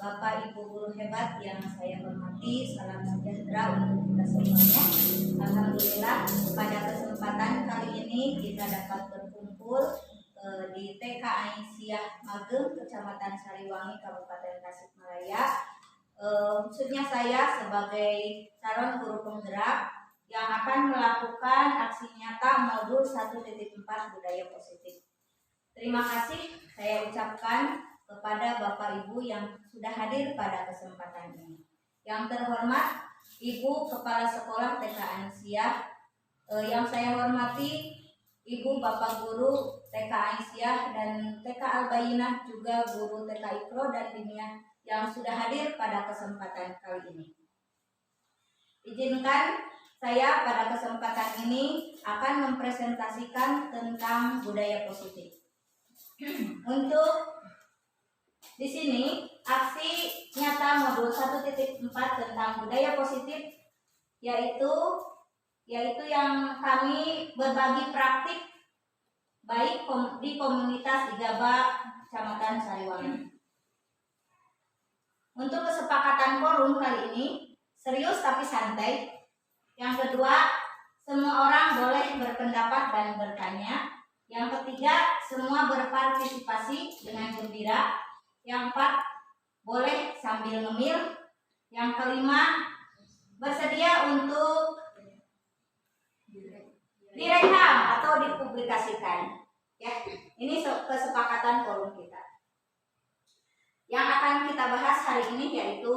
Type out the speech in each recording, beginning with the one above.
Bapak Ibu guru hebat yang saya hormati, salam sejahtera untuk kita semuanya. Alhamdulillah pada kesempatan kali ini kita dapat berkumpul di TK Aisyah Mageng, Kecamatan Sariwangi, Kabupaten Tasikmalaya. Khususnya saya sebagai calon guru penggerak yang akan melakukan aksi nyata modul 1.4 budaya positif. Terima kasih saya ucapkan kepada Bapak Ibu yang sudah hadir pada kesempatan ini. Yang terhormat Ibu Kepala Sekolah TK Aisyah, yang saya hormati Ibu Bapak Guru TK Aisyah dan TK Al-Bayinah, juga guru TK Ikro dan Diniyah yang sudah hadir pada kesempatan kali ini. Izinkan saya pada kesempatan ini akan mempresentasikan tentang budaya positif. Untuk di sini aksi nyata modul 1.4 tentang budaya positif yaitu yang kami berbagi praktik baik di komunitas Igaba Kecamatan Sariwangi. Untuk kesepakatan forum kali ini serius tapi santai. Yang kedua, semua orang boleh berpendapat dan bertanya. Yang ketiga, semua berpartisipasi dengan gembira. Yang empat, boleh sambil ngemil. Yang kelima, bersedia untuk direkam atau dipublikasikan. Ya, ini kesepakatan forum kita. Yang akan kita bahas hari ini yaitu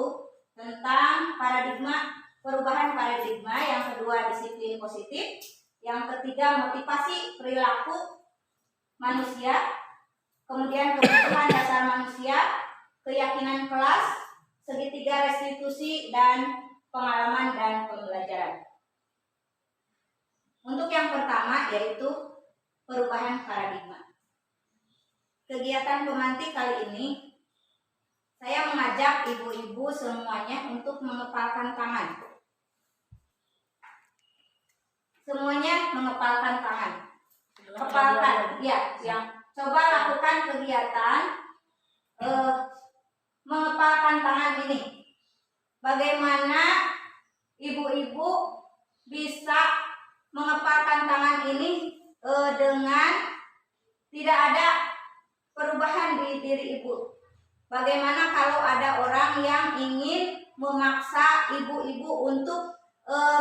tentang perubahan paradigma. Yang kedua, disiplin positif. Yang ketiga, motivasi perilaku manusia. Kemudian kebutuhan dasar manusia, keyakinan kelas, segitiga restitusi, dan pengalaman dan pembelajaran. Untuk yang pertama yaitu perubahan paradigma. Kegiatan pemantik kali ini saya mengajak ibu-ibu semuanya untuk mengepalkan tangan. Semuanya mengepalkan tangan. Kepalkan, ya, yang coba lakukan kegiatan mengepalkan tangan ini. Bagaimana ibu-ibu bisa mengepalkan tangan ini dengan tidak ada perubahan di diri ibu? Bagaimana kalau ada orang yang ingin memaksa ibu-ibu untuk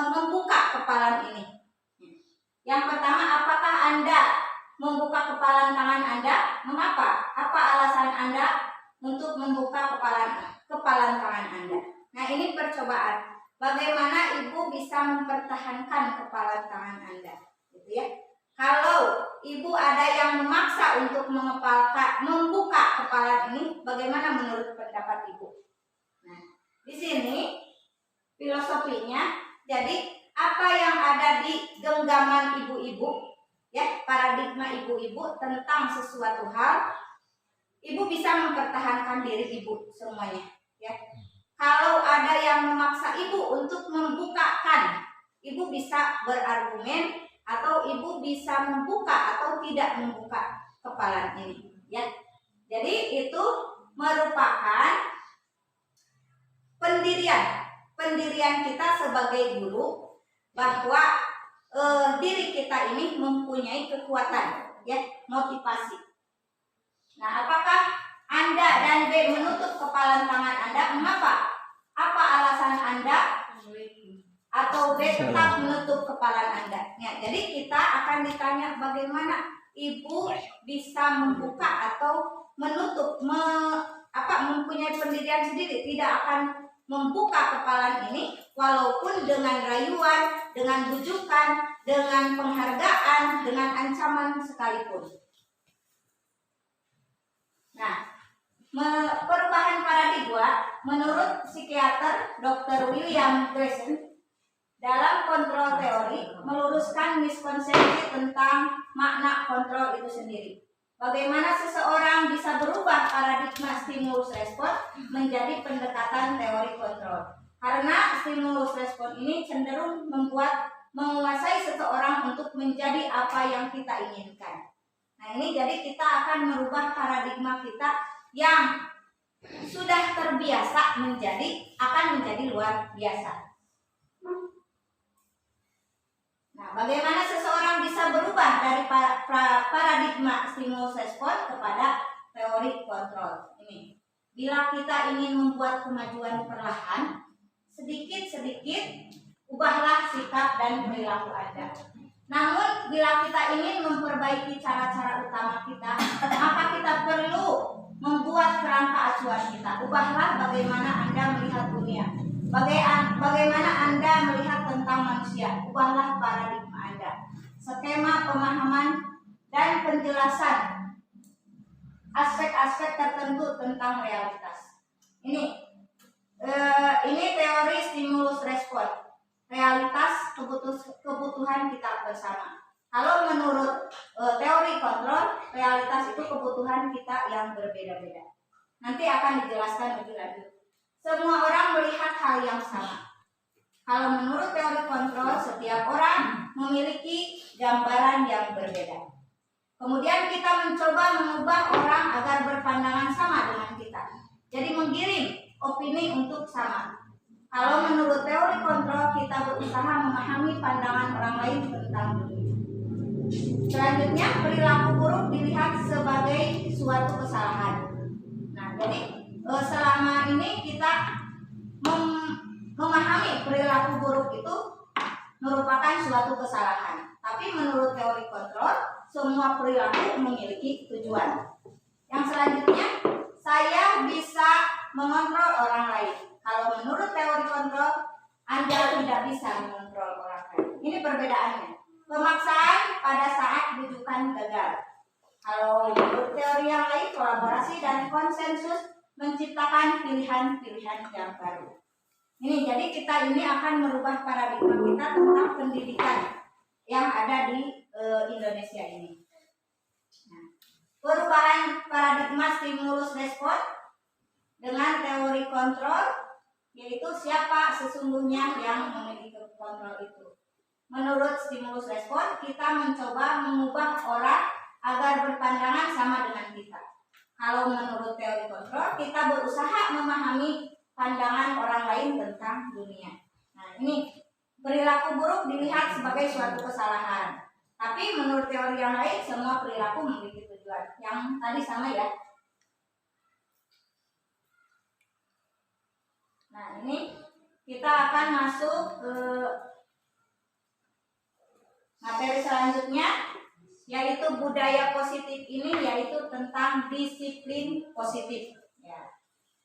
membuka kepalan ini? Yang pertama, apakah Anda membuka kepalan tangan Anda? Mengapa? Apa alasan Anda untuk membuka kepalan tangan Anda? Nah, ini percobaan. Bagaimana ibu bisa mempertahankan kepalan tangan Anda? Gitu ya. Kalau ibu ada yang memaksa untuk membuka kepalan ini, bagaimana menurut pendapat ibu? Nah, di sini filosofinya, jadi apa yang ada di genggaman ibu-ibu, ya, paradigma ibu-ibu tentang sesuatu hal, ibu bisa mempertahankan diri ibu semuanya, ya. Kalau ada yang memaksa ibu untuk membukakan, ibu bisa berargumen atau ibu bisa membuka atau tidak membuka kepalan ini, ya. Jadi itu merupakan pendirian kita sebagai guru, bahwa diri kita ini mempunyai kekuatan, ya, motivasi. Nah, apakah Anda dan B menutup kepalan tangan Anda? Mengapa? Apa alasan Anda atau B tetap menutup kepalan Anda? Ya, jadi kita akan ditanya bagaimana ibu bisa membuka atau menutup, mempunyai pendirian sendiri, tidak akan membuka kepalan ini walaupun dengan rayuan, dengan bujukan, dengan penghargaan, dengan ancaman sekalipun. Nah, perubahan paradigma menurut psikiater Dr. William Glasson dalam kontrol teori meluruskan miskonsepsi tentang makna kontrol itu sendiri. Bagaimana seseorang bisa berubah paradigma stimulus respon menjadi pendekatan teori kontrol. Karena stimulus respon ini cenderung menguasai seseorang untuk menjadi apa yang kita inginkan. Nah, ini jadi kita akan merubah paradigma kita yang sudah terbiasa akan menjadi luar biasa. Nah, bagaimana seseorang bisa berubah dari paradigma stimulus respon kepada teori kontrol ini? Bila kita ingin membuat kemajuan perlahan, sedikit-sedikit ubahlah sikap dan perilaku Anda. Namun bila kita ingin memperbaiki cara-cara utama kita, maka kita perlu membuat kerangka acuan kita. Ubahlah bagaimana Anda melihat dunia, bagaimana Anda melihat tentang manusia. Ubahlah paradigma Anda, skema pemahaman dan penjelasan aspek-aspek tertentu tentang realitas. Ini teori stimulus respon. Realitas kebutuhan kita bersama. Kalau menurut teori kontrol, realitas itu kebutuhan kita yang berbeda-beda. Nanti akan dijelaskan lebih lanjut. Semua orang melihat hal yang sama. Kalau menurut teori kontrol, setiap orang memiliki gambaran yang berbeda. Kemudian kita mencoba mengubah orang agar berpandangan sama dengan kita. Jadi menggiring opini untuk sama. Kalau menurut teori kontrol, kita berusaha memahami pandangan orang lain tentang dunia. Selanjutnya, perilaku buruk dilihat sebagai suatu kesalahan. Nah, jadi selama ini kita memahami perilaku buruk itu merupakan suatu kesalahan. Tapi menurut teori kontrol, semua perilaku memiliki tujuan. Yang selanjutnya, saya bisa mengontrol orang lain. Kalau menurut teori kontrol, Anda tidak bisa mengontrol orang lain. Ini perbedaannya. Pemaksaan pada saat rujukan gagal. Kalau menurut teori yang lain, kolaborasi dan konsensus menciptakan pilihan-pilihan yang baru. Ini jadi kita ini akan merubah paradigma kita tentang pendidikan yang ada di Indonesia ini. Nah, perubahan paradigma stimulus respon dengan teori kontrol, yaitu siapa sesungguhnya yang memiliki kontrol itu. Menurut stimulus respon, kita mencoba mengubah orang agar berpandangan sama dengan kita. Kalau menurut teori kontrol, kita berusaha memahami pandangan orang lain tentang dunia. Nah, ini perilaku buruk dilihat sebagai suatu kesalahan. Tapi menurut teori yang lain, semua perilaku memiliki tujuan. Yang tadi sama ya. Nah, ini kita akan masuk ke materi selanjutnya, yaitu budaya positif ini, yaitu tentang disiplin positif. Ya.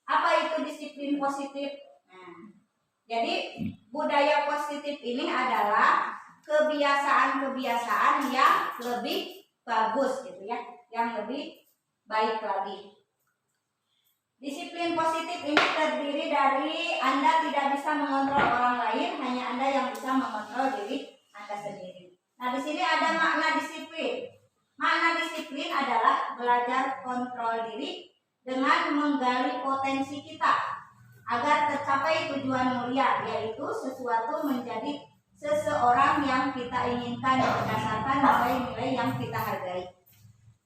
Apa itu disiplin positif? Nah, jadi budaya positif ini adalah kebiasaan-kebiasaan yang lebih bagus gitu ya, yang lebih baik lagi. Disiplin positif ini terdiri dari Anda tidak bisa mengontrol orang lain, hanya Anda yang bisa mengontrol diri Anda sendiri. Nah, di sini ada makna disiplin. Makna disiplin adalah belajar kontrol diri dengan menggali potensi kita agar tercapai tujuan mulia, yaitu sesuatu menjadi seseorang yang kita inginkan berdasarkan nilai-nilai yang kita hargai.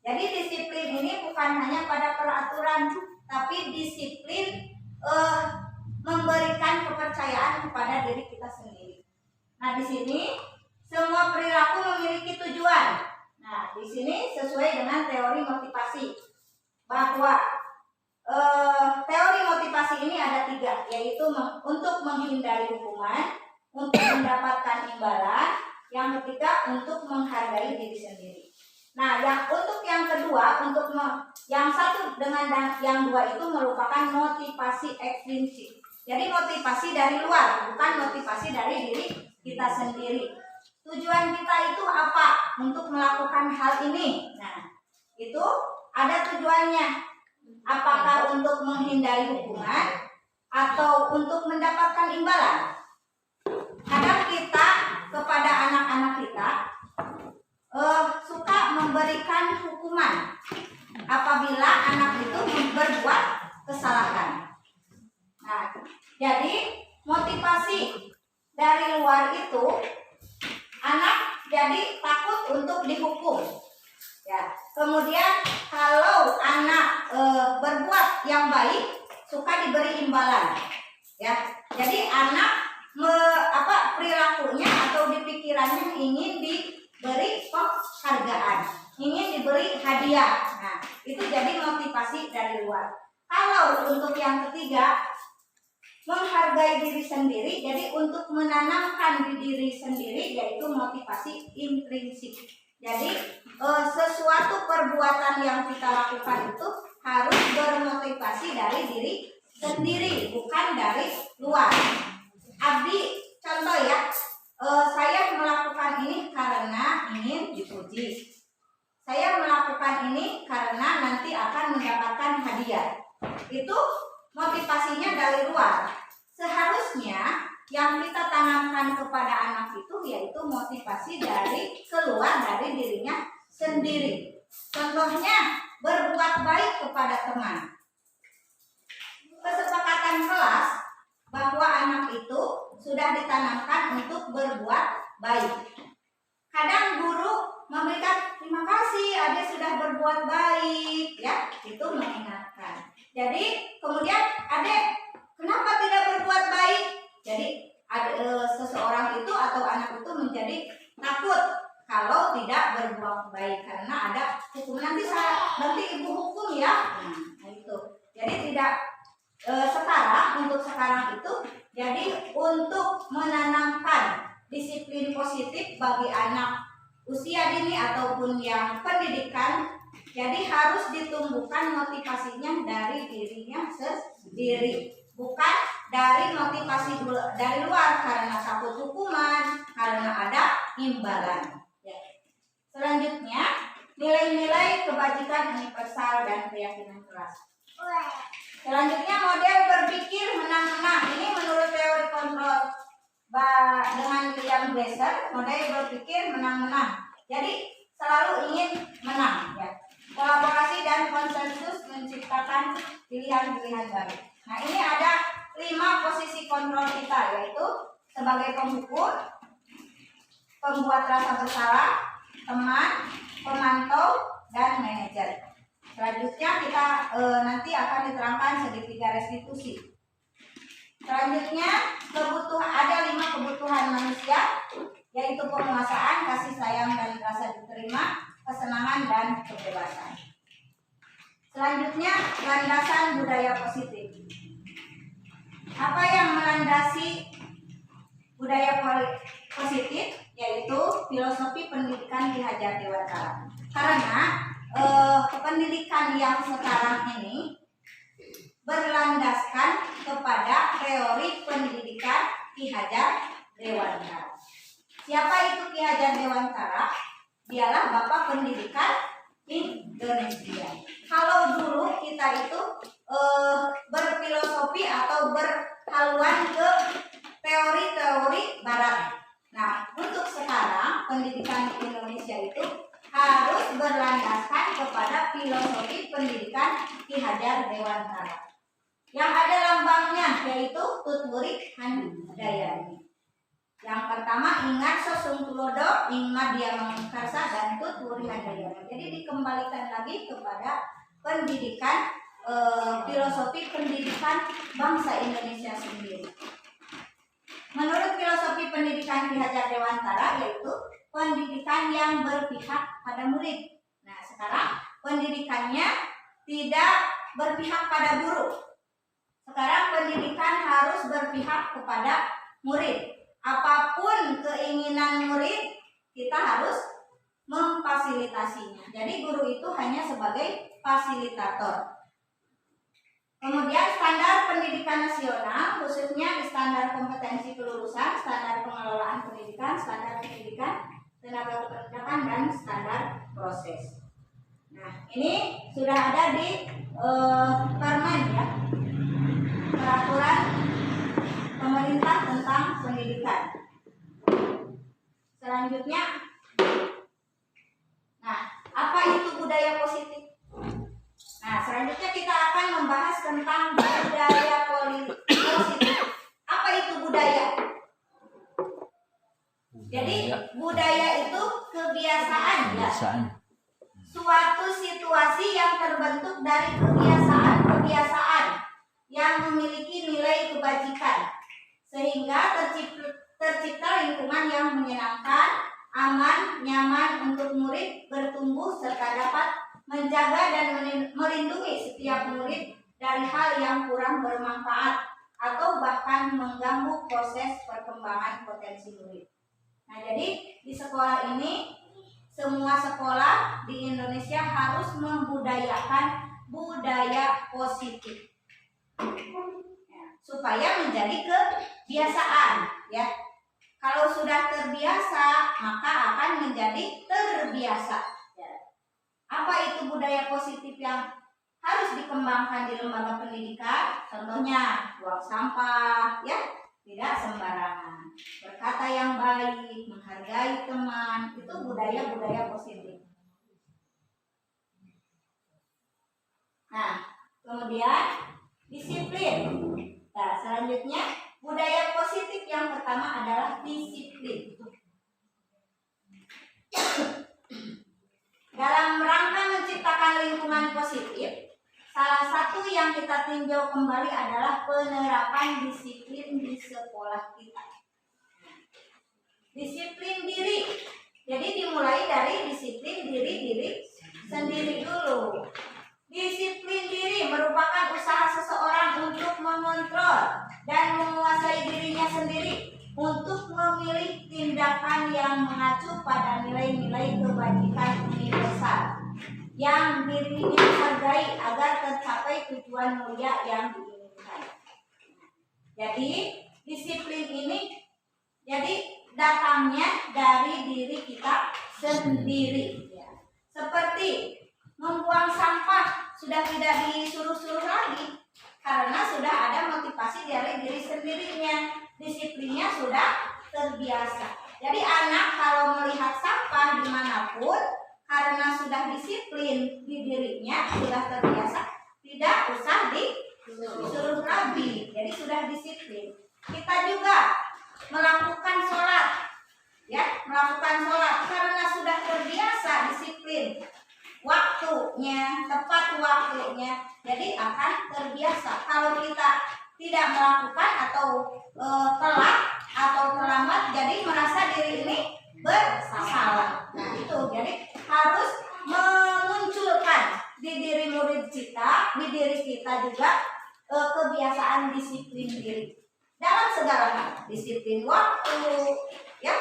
Jadi disiplin ini bukan hanya pada peraturan, tapi disiplin memberikan kepercayaan kepada diri kita sendiri. Nah, di sini semua perilaku memiliki tujuan. Nah, di sini sesuai dengan teori motivasi, bahwa teori motivasi ini ada 3, yaitu untuk menghindari hukuman, untuk mendapatkan imbalan, yang ketiga untuk menghargai diri sendiri. Nah, untuk yang kedua, yang satu dengan yang dua itu merupakan motivasi ekstrinsik. Jadi motivasi dari luar, bukan motivasi dari diri kita sendiri. Tujuan kita itu apa untuk melakukan hal ini? Nah, itu ada tujuannya. Apakah untuk menghindari hukuman atau untuk mendapatkan imbalan? Kadang kita kepada anak-anak kita suka memberikan hukuman apabila anak itu berbuat kesalahan. Nah, jadi motivasi dari luar itu anak jadi takut untuk dihukum. Ya, kemudian kalau anak berbuat yang baik, suka diberi imbalan. Ya, jadi anak perilakunya atau di pikirannya ingin diberi penghargaan, ingin diberi hadiah. Nah, itu jadi motivasi dari luar. Kalau untuk yang ketiga, menghargai diri sendiri, jadi untuk menanamkan di diri sendiri, yaitu motivasi intrinsik. Jadi sesuatu perbuatan yang kita lakukan itu harus bermotivasi dari diri sendiri, bukan dari luar. Abdi contoh ya, saya melakukan ini karena ingin dipuji. Saya melakukan ini karena nanti akan mendapatkan hadiah. Itu motivasinya dari luar. Seharusnya yang kita tanamkan kepada anak itu yaitu motivasi dari keluar dari dirinya sendiri. Contohnya berbuat baik kepada teman. Kesepakatan kelas bahwa anak itu sudah ditanamkan untuk berbuat baik. Kadang guru memberikan terima kasih adik sudah berbuat baik, ya, itu mengingatkan. Jadi kemudian adik kenapa tidak berbuat baik? Jadi seseorang itu atau anak itu menjadi takut kalau tidak berbuat baik karena ada hukum. Nanti ibu hukum ya. Nah itu. Jadi tidak untuk sekarang itu, jadi untuk menanamkan disiplin positif bagi anak usia dini ataupun yang pendidikan, jadi harus ditumbuhkan motivasinya dari dirinya sendiri, bukan dari motivasi dari luar karena takut hukuman, karena ada imbalan. Ya. Selanjutnya, nilai-nilai kebajikan universal dan keyakinan kelas. Selanjutnya, model berpikir menang-menang. Ini menurut teori kontrol dengan William Glasser, model berpikir menang-menang. Jadi selalu ingin menang. Ya. Kolaborasi dan konsensus menciptakan pilihan-pilihan baru. Nah, ini ada 5 posisi kontrol kita, yaitu sebagai penghukum, pembuat rasa bersalah, teman, pemantau, dan manajer. Selanjutnya kita nanti akan diterangkan segitiga restitusi. Selanjutnya ada 5 kebutuhan manusia, yaitu penguasaan, kasih sayang dan rasa diterima, kesenangan dan kebebasan. Selanjutnya landasan budaya positif. Apa yang melandasi budaya positif? Yaitu filosofi pendidikan Ki Hajar Dewantara. Karena pendidikan yang sekarang ini berlandaskan kepada teori pendidikan Ki Hajar Dewantara. Siapa itu Ki Hajar Dewantara? Dialah Bapak Pendidikan Indonesia. Kalau dulu kita itu berfilosofi atau berhaluan ke teori-teori Barat. Nah, untuk sekarang pendidikan di Indonesia itu harus berlandaskan kepada filosofi pendidikan Ki Hajar Dewantara. Yang ada lambangnya yaitu Tutwurik Handayani. Yang pertama ingat Sosung Tulodo, Ingmad Diamangkarsa dan Tutwurik Handayani. Jadi dikembalikan lagi kepada pendidikan filosofi pendidikan bangsa Indonesia sendiri. Menurut filosofi pendidikan Ki Hajar Dewantara yaitu pendidikan yang berpihak pada murid. Nah, sekarang pendidikannya tidak berpihak pada guru. Sekarang pendidikan harus berpihak kepada murid. Apapun keinginan murid, kita harus memfasilitasinya. Jadi guru itu hanya sebagai fasilitator. Kemudian standar pendidikan nasional, khususnya di standar kompetensi kelulusan, standar pengelolaan pendidikan, standar pendidikan, tenaga kependidikan, dan standar proses. Nah, ini sudah ada di Permen ya, peraturan pemerintah tentang pendidikan. Selanjutnya, nah, apa itu budaya positif? Nah, selanjutnya kita akan membahas tentang budaya positif. Apa itu budaya? Jadi budaya itu kebiasaan ya. Suatu situasi yang terbentuk dari kebiasaan yang memiliki nilai kebajikan, sehingga tercipta lingkungan yang menyenangkan, aman, nyaman untuk murid bertumbuh serta dapat menjaga dan melindungi setiap murid dari hal yang kurang bermanfaat atau bahkan mengganggu proses perkembangan potensi murid. Nah, jadi di sekolah ini, semua sekolah di Indonesia harus membudayakan budaya positif supaya menjadi kebiasaan, ya. Kalau sudah terbiasa, maka akan menjadi terbiasa. Apa itu budaya positif yang harus dikembangkan di lembaga pendidikan? Contohnya buang sampah, ya, tidak sembarangan, berkata yang baik, menghargai teman, itu budaya-budaya positif. Nah, kemudian disiplin. Nah, selanjutnya budaya positif yang pertama adalah disiplin. Dalam rangka menciptakan lingkungan positif, salah satu yang kita tinjau kembali adalah penerapan disiplin di sekolah kita. Disiplin diri. Jadi dimulai dari disiplin diri sendiri dulu. Disiplin diri merupakan usaha seseorang untuk mengontrol dan menguasai dirinya sendiri untuk memilih tindakan yang mengacu pada nilai-nilai kebajikan universal yang dirinya hargai agar tercapai tujuan mulia yang diinginkan. Jadi disiplin ini datangnya dari diri kita sendiri, ya. Seperti membuang sampah sudah tidak disuruh-suruh lagi karena sudah ada motivasi dari diri sendirinya. Disiplinnya sudah terbiasa. Jadi anak kalau melihat sampah dimanapun, karena sudah disiplin di dirinya, sudah terbiasa, tidak usah disuruh lagi. Jadi sudah disiplin. Kita juga melakukan sholat, ya, melakukan sholat karena sudah terbiasa disiplin waktunya, tepat waktunya, jadi akan terbiasa. Kalau kita tidak melakukan atau telat atau terlambat, jadi merasa diri ini bersalah. Nah, itu jadi harus memunculkan di diri murid kita, di diri kita juga kebiasaan disiplin diri dalam segala hal. Disiplin waktu, ya,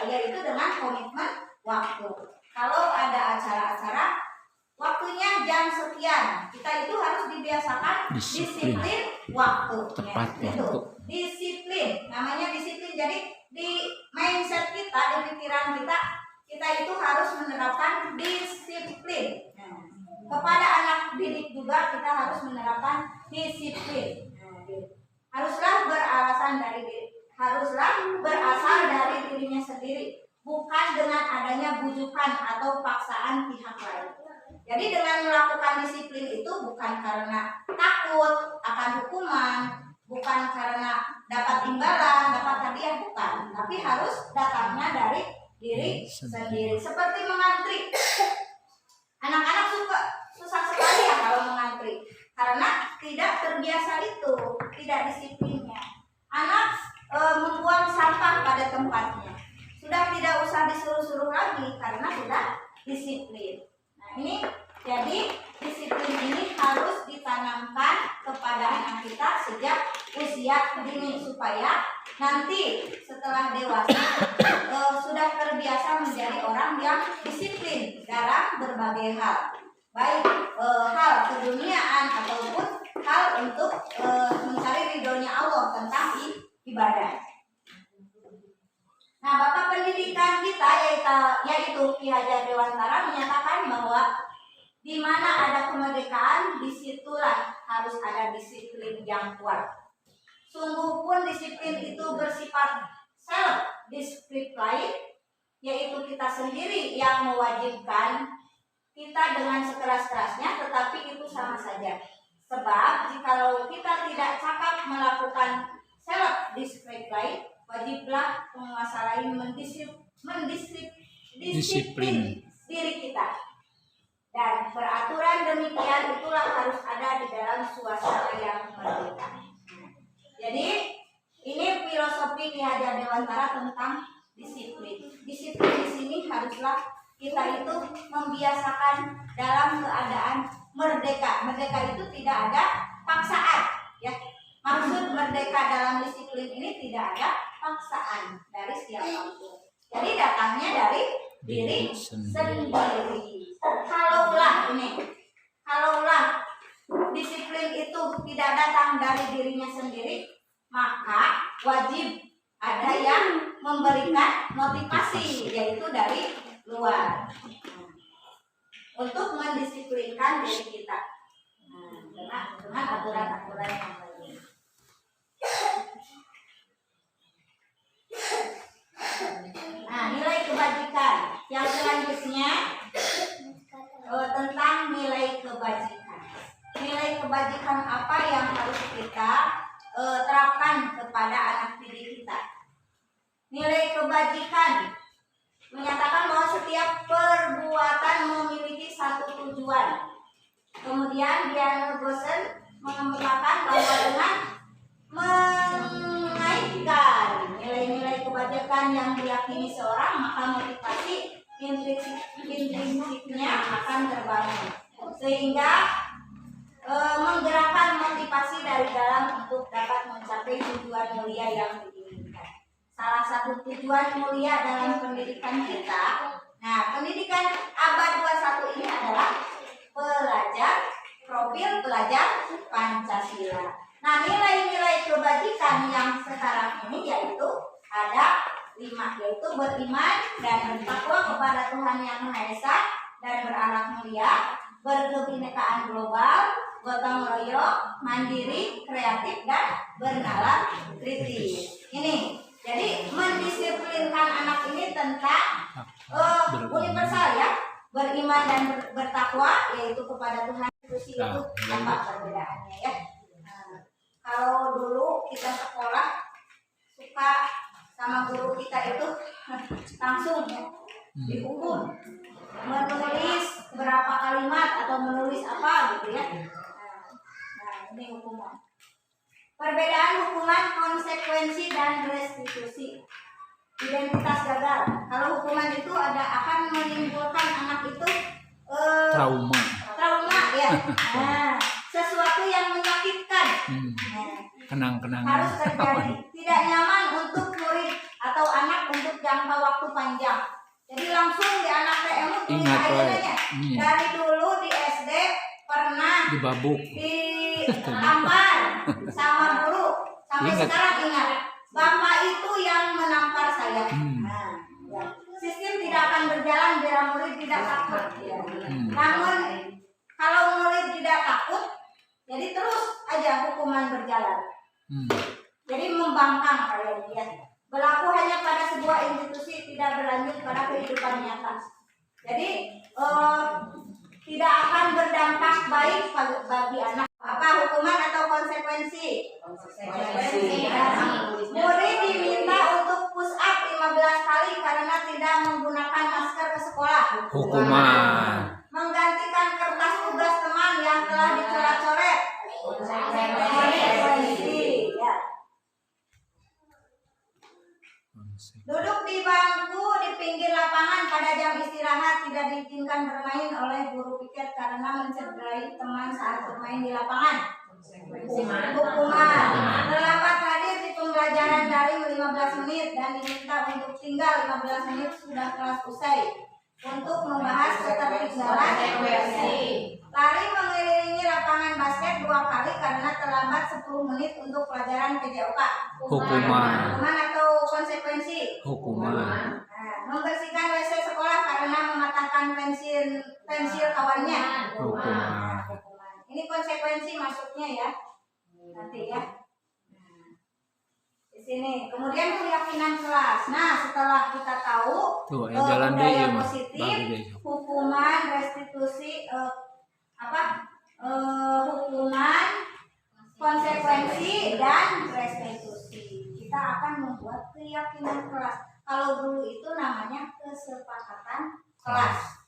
yaitu dengan komitmen waktu. Kalau ada acara-acara, waktunya jam sekian, kita itu harus dibiasakan disiplin waktu. Tepat ya, waktu. Disiplin, namanya disiplin. Jadi di mindset kita, di pikiran kita itu harus menerapkan disiplin. Kepada anak didik juga kita harus menerapkan disiplin. Haruslah berasal dari dirinya sendiri, bukan dengan adanya bujukan atau paksaan pihak lain. Jadi dengan melakukan disiplin itu bukan karena takut akan hukuman, bukan karena dapat imbalan, dapat hadiah, bukan, tapi harus datangnya dari diri sendiri. Seperti mengantri. Anak-anak susah sekali ya kalau mengantri, karena tidak terbiasa itu, tidak disiplinnya. Anak membuang sampah pada tempatnya, sudah tidak usah disuruh-suruh lagi karena sudah disiplin. Nah, ini jadi disiplin ini harus ditanamkan kepada anak kita sejak usia dini supaya nanti setelah dewasa sudah terbiasa menjadi orang yang disiplin dalam berbagai hal, baik hal keduniaan ataupun hal untuk mencari ridhonya Allah tentang ibadah. Nah, Bapak Pendidikan kita yaitu Ki Hajar Dewantara menyatakan bahwa di mana ada kemerdekaan, disitulah harus ada disiplin yang kuat. Sungguh pun disiplin itu bersifat self-discipline, yaitu kita sendiri yang mewajibkan kita dengan sekeras-kerasnya, tetapi itu sama saja. Sebab jikalau kita tidak cakap melakukan self-discipline, wajiblah penguasa lain mendisiplin diri kita. Dan peraturan demikian itulah harus ada ada di dalam suasana yang merdeka. Jadi ini filosofi Ki Hajar Dewantara tentang disiplin. Disiplin di sini haruslah kita itu membiasakan dalam keadaan merdeka. Merdeka itu tidak ada paksaan, ya. Maksud merdeka dalam disiplin ini tidak ada paksaan dari siapapun. Jadi datangnya dari diri sendiri. Kalaulah disiplin itu tidak datang dari dirinya sendiri, maka wajib ada yang memberikan motivasi, yaitu dari luar, untuk mendisiplinkan diri kita dengan aturan-aturan yang lain. Nah, nilai kebajikan yang selanjutnya tentang nilai kebajikan. Nilai kebajikan apa yang harus kita terapkan kepada anak didik kita? Nilai kebajikan menyatakan bahwa setiap perbuatan memiliki satu tujuan. Kemudian Diana Gosen mengemukakan bahwa dengan mengaitkan nilai-nilai kebajikan yang diyakini seorang, maka motivasi intrinsiknya akan terbangun, sehingga menggerakkan motivasi dari dalam untuk dapat mencapai tujuan mulia yang diinginkan. Salah satu tujuan mulia dalam pendidikan kita, pendidikan abad 21 ini adalah profil pelajar Pancasila. Nah, nilai-nilai kebajikan yang sekarang ini yaitu ada 5, yaitu beriman dan bertakwa kepada Tuhan Yang Maha Esa dan berakhlak mulia, berkebinekaan global, gotong royong, mandiri, kreatif, dan bernalar kritis. Ini jadi mendisiplinkan anak ini tentang universal, ya, beriman dan bertakwa, yaitu kepada Tuhan. Itu apa perbedaannya, ya? Kalau dulu kita sekolah suka sama guru kita itu langsung, ya, dihukum menulis berapa kalimat atau menulis apa gitu, ya. Nah, ini hukuman. Perbedaan hukuman, konsekuensi, dan restitusi. Identitas gagal. Kalau hukuman itu akan menimbulkan anak itu trauma, ya. Nah, sesuatu yang menyakitkan. Kenang-kenangan harus terjadi. Tidak nyaman untuk murid atau anak untuk jangka waktu panjang. Jadi langsung di anak TMU ingat aja. Dari dulu di SD pernah dibabuk, ditampar sama guru, sampai ingat. Sekarang ingat, Bapak itu yang menampar saya. Nah, ya. Sistem tidak akan berjalan bila murid tidak takut, ya. Namun kalau murid tidak takut, jadi terus aja hukuman berjalan. Jadi membangkang kalian, ya. Berlaku hanya pada sebuah institusi, tidak berlanjut pada kehidupan nyata. Jadi tidak akan berdampak baik bagi anak. Apa hukuman atau konsekuensi? Konsekuensi. Murid diminta untuk push up 15 kali karena tidak menggunakan masker ke sekolah. Hukuman. Menggantikan kertas tugas teman yang telah dicoret-coret. Konsekuensi, ya. Duduk di bangku di pinggir lapangan pada jam istirahat, tidak diizinkan bermain oleh guru piket karena mencederai teman saat bermain di lapangan. Hukuman. Terlambat hadir di pembelajaran daring 15 menit dan diminta untuk tinggal 15 menit sudah kelas usai untuk membahas ketertinggalan. Lari mengelilingi lapangan basket 2 kali karena terlambat 10 menit untuk pelajaran PJOK. Hukuman. Hukuman atau konsekuensi? Hukuman. Nah, membersihkan WC sekolah karena mematahkan pensil kawannya. Hukuman. Ini konsekuensi masuknya, ya. Nanti, ya. Di sini. Kemudian keyakinan kelas. Nah, setelah kita tahu budaya positif, hukuman, restitusi, hukuman, konsekuensi, dan restitusi, kita akan membuat keyakinan kelas. Kalau dulu itu namanya kesepakatan kelas.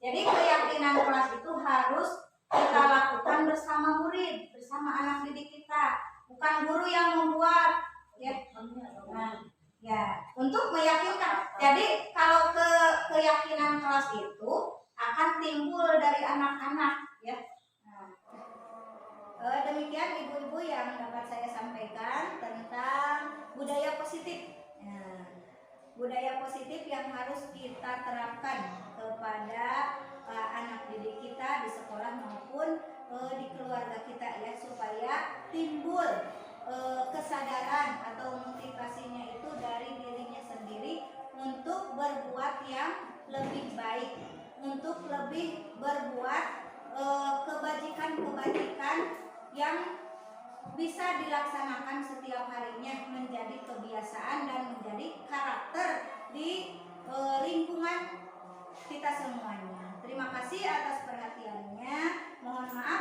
Jadi keyakinan kelas itu harus kita lakukan bersama murid, bersama anak didik kita, bukan guru yang membuat, ya. Nah, ya, untuk meyakinkan. Jadi kalau keyakinan kelas itu akan timbul dari anak-anak, ya. Nah, demikian ibu-ibu yang dapat saya sampaikan tentang budaya positif. Nah, budaya positif yang harus kita terapkan kepada anak didik kita di sekolah maupun di keluarga kita, ya, supaya timbul kesadaran atau motivasinya itu dari dirinya sendiri untuk berbuat yang lebih baik, untuk lebih berbuat kebajikan-kebajikan yang bisa dilaksanakan setiap harinya menjadi kebiasaan dan menjadi karakter di lingkungan kita semuanya. Terima kasih atas perhatiannya. Mohon maaf